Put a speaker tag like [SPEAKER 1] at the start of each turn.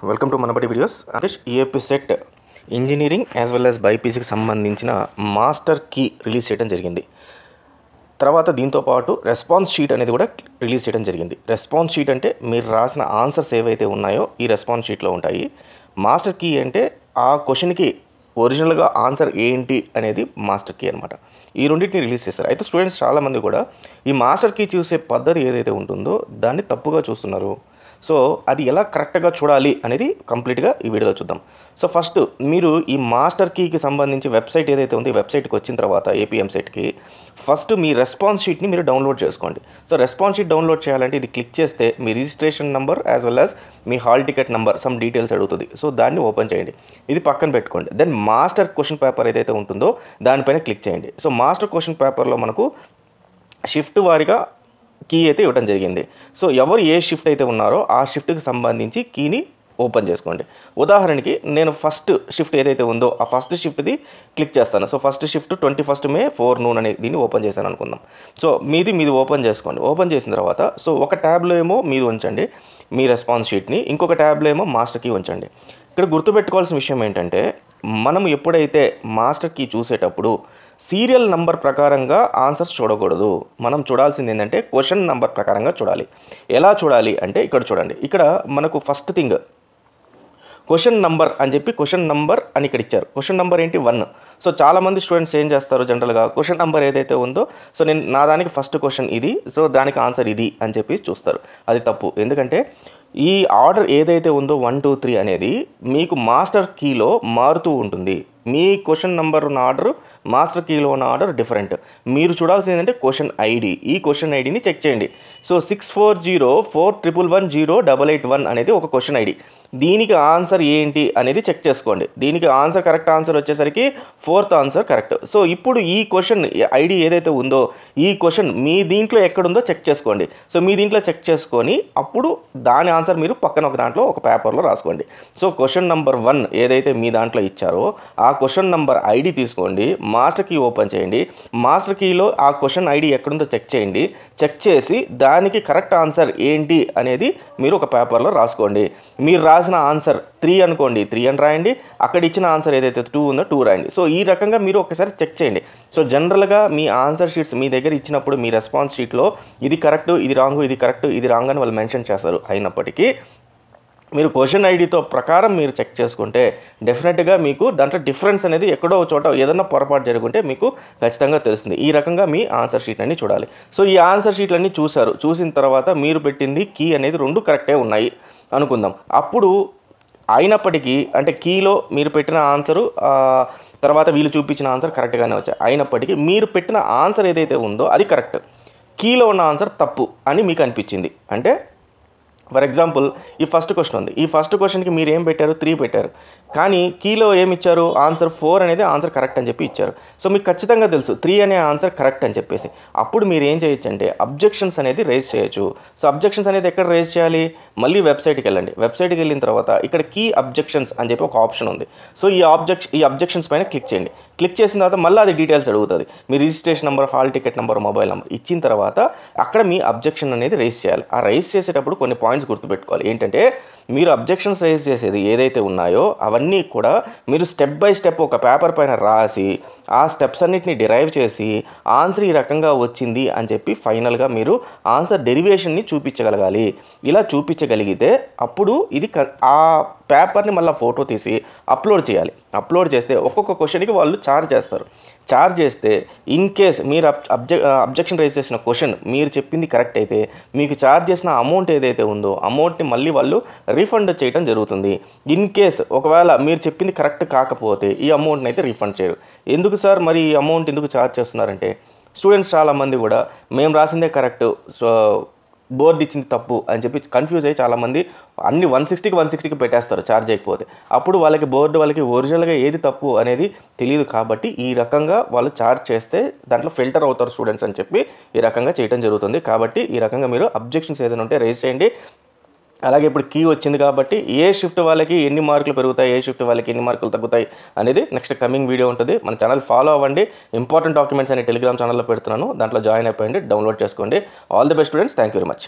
[SPEAKER 1] Welcome to Manabadi videos. EAPCET engineering as well as బైపీసీకి సంబంధించిన master key release చేయడం జరిగింది. తర్వాత దీంతోపాటు రెస్పాన్స్ షీట్ అనేది కూడా రిలీజ్ చేయడం జరిగింది. రెస్పాన్స్ షీట్ అంటే మీరు రాసిన ఆన్సర్స్ ఏవైతే ఉన్నాయో ఈ రెస్పాన్స్ షీట్లో ఉంటాయి. మాస్టర్ కీ అంటే ఆ క్వశ్చన్కి ఒరిజినల్గా ఆన్సర్ ఏంటి అనేది మాస్టర్ కీ అనమాట. ఈ రెండింటిని రిలీజ్ చేస్తారు. అయితే స్టూడెంట్స్ చాలామంది కూడా ఈ మాస్టర్ కీ చూసే పద్ధతి ఏదైతే ఉంటుందో దాన్ని తప్పుగా చూస్తున్నారు. సో అది ఎలా కరెక్ట్గా చూడాలి అనేది కంప్లీట్గా ఈ వీడియోలో చూద్దాం. సో ఫస్ట్ మీరు ఈ మాస్టర్ కీకి సంబంధించి వెబ్సైట్ ఏదైతే ఉందో ఈ వెబ్సైట్కి వచ్చిన తర్వాత ఏపీఎంసెట్కి ఫస్ట్ మీ రెస్పాన్స్ షీట్ని మీరు డౌన్లోడ్ చేసుకోండి. సో రెస్పాన్స్ షీట్ డౌన్లోడ్ చేయాలంటే ఇది క్లిక్ చేస్తే మీ registration number as well as మీ hall ticket number some details అడుగుతుంది. సో దాన్ని ఓపెన్ చేయండి, ఇది పక్కన పెట్టుకోండి. దెన్ మాస్టర్ క్వశ్చన్ పేపర్ ఏదైతే ఉంటుందో దానిపైన క్లిక్ చేయండి. సో మాస్టర్ క్వశ్చన్ పేపర్లో మనకు షిఫ్ట్ వారీగా కీ అయితే ఇవ్వడం జరిగింది. సో ఎవరు ఏ షిఫ్ట్ అయితే ఉన్నారో ఆ షిఫ్ట్కి సంబంధించి కీని ఓపెన్ చేసుకోండి. ఉదాహరణకి నేను ఫస్ట్ షిఫ్ట్ ఏదైతే ఉందో ఆ ఫస్ట్ షిఫ్ట్ది క్లిక్ చేస్తాను. So first shift 21 May 4 noon అనే దీన్ని ఓపెన్ చేశాను అనుకుందాం. సో మీది ఓపెన్ చేసుకోండి. ఓపెన్ చేసిన తర్వాత సో ఒక ట్యాబ్లో ఏమో మీది ఉంచండి మీ రెస్పాన్స్ షీట్ని, ఇంకొక ట్యాబ్లో ఏమో మాస్టర్ కీ ఉంచండి. ఇక్కడ గుర్తుపెట్టుకోవాల్సిన విషయం ఏంటంటే మనం ఎప్పుడైతే మాస్టర్ కీ చూసేటప్పుడు సీరియల్ నంబర్ ప్రకారంగా ఆన్సర్స్ చూడకూడదు. మనం చూడాల్సింది ఏంటంటే క్వశ్చన్ నంబర్ ప్రకారంగా చూడాలి. ఎలా చూడాలి అంటే ఇక్కడ చూడండి, ఇక్కడ మనకు ఫస్ట్ థింగ్ క్వశ్చన్ నంబర్ అని చెప్పి క్వశ్చన్ నంబర్ అని ఇక్కడ ఇచ్చారు. క్వశ్చన్ నంబర్ ఏంటి 1. సో చాలామంది స్టూడెంట్స్ ఏం చేస్తారు జనరల్గా క్వశ్చన్ నెంబర్ ఏదైతే ఉందో సో నేను నా దానికి ఫస్ట్ క్వశ్చన్ ఇది, సో దానికి ఆన్సర్ ఇది అని చెప్పి చూస్తారు. అది తప్పు. ఎందుకంటే ఈ ఆర్డర్ ఏదైతే ఉందో 1, 2, 3 అనేది మీకు మాస్టర్ కీలో మారుతూ ఉంటుంది. మీ క్వశ్చన్ నెంబర్ ఉన్న ఆర్డర్ మాస్టర్ కీలో ఉన్న ఆర్డర్ డిఫరెంట్. మీరు చూడాల్సింది ఏంటంటే క్వశ్చన్ ఐడి. ఈ క్వశ్చన్ ఐడిని చెక్ చేయండి. సో 6404110881 అనేది ఒక క్వశ్చన్ ఐడి. దీనికి ఆన్సర్ ఏంటి అనేది చెక్ చేసుకోండి. దీనికి ఆన్సర్ కరెక్ట్ ఆన్సర్ వచ్చేసరికి 4th ఆన్సర్ కరెక్ట్. సో ఇప్పుడు ఈ క్వశ్చన్ ఐడి ఏదైతే ఉందో ఈ క్వశ్చన్ మీ దీంట్లో ఎక్కడుందో చెక్ చేసుకోండి. సో మీ దీంట్లో చెక్ చేసుకొని అప్పుడు దాని ఆన్సర్ మీరు పక్కన ఒక దాంట్లో ఒక పేపర్లో రాసుకోండి. సో క్వశ్చన్ నెంబర్ 1 ఏదైతే మీ దాంట్లో ఇచ్చారో ఆ క్వశ్చన్ నెంబర్ ఐడి తీసుకోండి, మాస్టర్ కీ ఓపెన్ చేయండి. మాస్టర్ కీలో ఆ క్వశ్చన్ ఐడి ఎక్కడుందో చెక్ చేయండి. చెక్ చేసి దానికి కరెక్ట్ ఆన్సర్ ఏంటి అనేది మీరు ఒక పేపర్లో రాసుకోండి. మీరు రాసిన ఆన్సర్ 3 అనుకోండి, 3 అని రాయండి. అక్కడ ఇచ్చిన ఆన్సర్ ఏదైతే 2 ఉందో 2 రాయండి. సో ఈ రకంగా మీరు ఒకసారి చెక్ చేయండి. సో జనరల్గా మీ ఆన్సర్ షీట్స్ మీ దగ్గర ఇచ్చినప్పుడు మీ రెస్పాన్స్ షీట్లో ఇది కరెక్ట్, ఇది రాంగ్, ఇది కరెక్ట్, ఇది రాంగ్ అని వాళ్ళు మెన్షన్ చేస్తారు. అయినప్పటికీ మీరు క్వశ్చన్ ఐడితో ప్రకారం మీరు చెక్ చేసుకుంటే డెఫినెట్గా మీకు దాంట్లో డిఫరెన్స్ అనేది ఎక్కడో చోట ఏదైనా పొరపాటు జరుగుంటే మీకు ఖచ్చితంగా తెలుస్తుంది. ఈ రకంగా మీ ఆన్సర్ షీట్ అన్ని చూడాలి. సో ఈ ఆన్సర్ షీట్లన్నీ చూశారు. చూసిన తర్వాత మీరు పెట్టింది కీ అనేది 2 కరెక్టే ఉన్నాయి అనుకుందాం. అప్పుడు అయినప్పటికీ అంటే కీలో మీరు పెట్టిన ఆన్సరు తర్వాత వీళ్ళు చూపించిన ఆన్సర్ కరెక్ట్గానే వచ్చాయి. అయినప్పటికీ మీరు పెట్టిన ఆన్సర్ ఏదైతే ఉందో అది కరెక్ట్, కీలో ఉన్న ఆన్సర్ తప్పు అని మీకు అనిపించింది అంటే ఫర్ ఎగ్జాంపుల్ ఈ ఫస్ట్ క్వశ్చన్ ఉంది. ఈ ఫస్ట్ క్వశ్చన్కి మీరు ఏం పెట్టారు 3 పెట్టారు, కానీ కీలో ఏమి ఇచ్చారు ఆన్సర్ 4 అనేది ఆన్సర్ కరెక్ట్ అని చెప్పి ఇచ్చారు. సో మీకు ఖచ్చితంగా తెలుసు 3 అనే ఆన్సర్ కరెక్ట్ అని చెప్పేసి అప్పుడు మీరు ఏం చేయొచ్చు అంటే అబ్జెక్షన్స్ అనేది రేజ్ చేయొచ్చు. సో అబ్జెక్షన్స్ అనేది ఎక్కడ రేజ్ చేయాలి, మళ్ళీ వెబ్సైట్కి వెళ్ళండి. వెబ్సైట్కి వెళ్ళిన తర్వాత ఇక్కడ కీ అబ్జెక్షన్స్ అని చెప్పి ఒక ఆప్షన్ ఉంది. సో ఈ అబ్జెక్షన్స్ పైన క్లిక్ చేయండి. క్లిక్ చేసిన తర్వాత మళ్ళీ అది డీటెయిల్స్ అడుగుతుంది. మీ registration number, hall ticket number, mobile number ఇచ్చిన తర్వాత అక్కడ మీ అబ్జెక్షన్ అనేది రేజ్ చేయాలి. ఆ రేజ్ చేసేటప్పుడు కొన్ని పాయింట్స్ గుర్తుపెట్టుకోవాలి. ఏంటంటే మీరు అబ్జెక్షన్స్ రేజ్ చేసేది ఏదైతే ఉన్నాయో అవన్నీ కూడా మీరు స్టెప్ బై స్టెప్ ఒక పేపర్ పైన రాసి ఆ స్టెప్స్ అన్నిటిని డిరైవ్ చేసి ఆన్సర్ ఈ రకంగా వచ్చింది అని చెప్పి ఫైనల్గా మీరు ఆన్సర్ డెరివేషన్ని చూపించగలగాలి. ఇలా చూపించగలిగితే అప్పుడు ఇది ఆ పేపర్ని మళ్ళీ ఫోటో తీసి అప్లోడ్ చేయాలి. అప్లోడ్ చేస్తే ఒక్కొక్క క్వశ్చన్కి వాళ్ళు ఛార్జ్ చేస్తారు. ఛార్జ్ చేస్తే ఇన్ కేస్ మీరు అబ్జెక్షన్ రైజ్ చేసిన క్వశ్చన్ మీరు చెప్పింది కరెక్ట్ అయితే మీకు ఛార్జ్ చేసిన అమౌంట్ ఏదైతే ఉందో అమౌంట్ని మళ్ళీ వాళ్ళు రీఫండ్ చేయడం జరుగుతుంది. ఇన్ కేస్ ఒకవేళ మీరు చెప్పింది కరెక్ట్ కాకపోతే ఈ అమౌంట్ని అయితే రీఫండ్ చేయరు. ఎందుకు సార్ మరి ఈ అమౌంట్ ఎందుకు ఛార్జ్ చేస్తున్నారంటే స్టూడెంట్స్ చాలామంది కూడా మేము రాసిందే కరెక్ట్, సో బోర్డు ఇచ్చింది తప్పు అని చెప్పి కన్ఫ్యూజ్ అయ్యి చాలామంది అన్ని 160కి పెట్టేస్తారు ఛార్జ్ అయిపోతే. అప్పుడు వాళ్ళకి బోర్డు వాళ్ళకి ఒరిజినల్గా ఏది తప్పు అనేది తెలియదు. కాబట్టి ఈ రకంగా వాళ్ళు ఛార్జ్ చేస్తే దాంట్లో ఫిల్టర్ అవుతారు స్టూడెంట్స్ అని చెప్పి ఈ రకంగా చేయడం జరుగుతుంది. కాబట్టి ఈ రకంగా మీరు అబ్జెక్షన్స్ ఏదైనా ఉంటే రేజ్ చేయండి. అలాగే ఇప్పుడు కీ వచ్చింది కాబట్టి ఏ షిఫ్ట్ వాళ్ళకి ఎన్ని మార్కులు పెరుగుతాయి, ఏ షిఫ్ట్ వాళ్ళకి ఎన్ని మార్కులు తగ్గుతాయి అనేది నెక్స్ట్ కమింగ్ వీడియో ఉంటుంది. మన ఛానల్ ఫాలో అవ్వండి. ఇంపార్టెంట్ డాక్యుమెంట్స్ అని టెలిగ్రామ్ ఛానల్లో పెడుతున్నాను, దాంట్లో జాయిన్ అయిపోయింది, డౌన్లోడ్ చేసుకోండి. All the best students, thank you very much.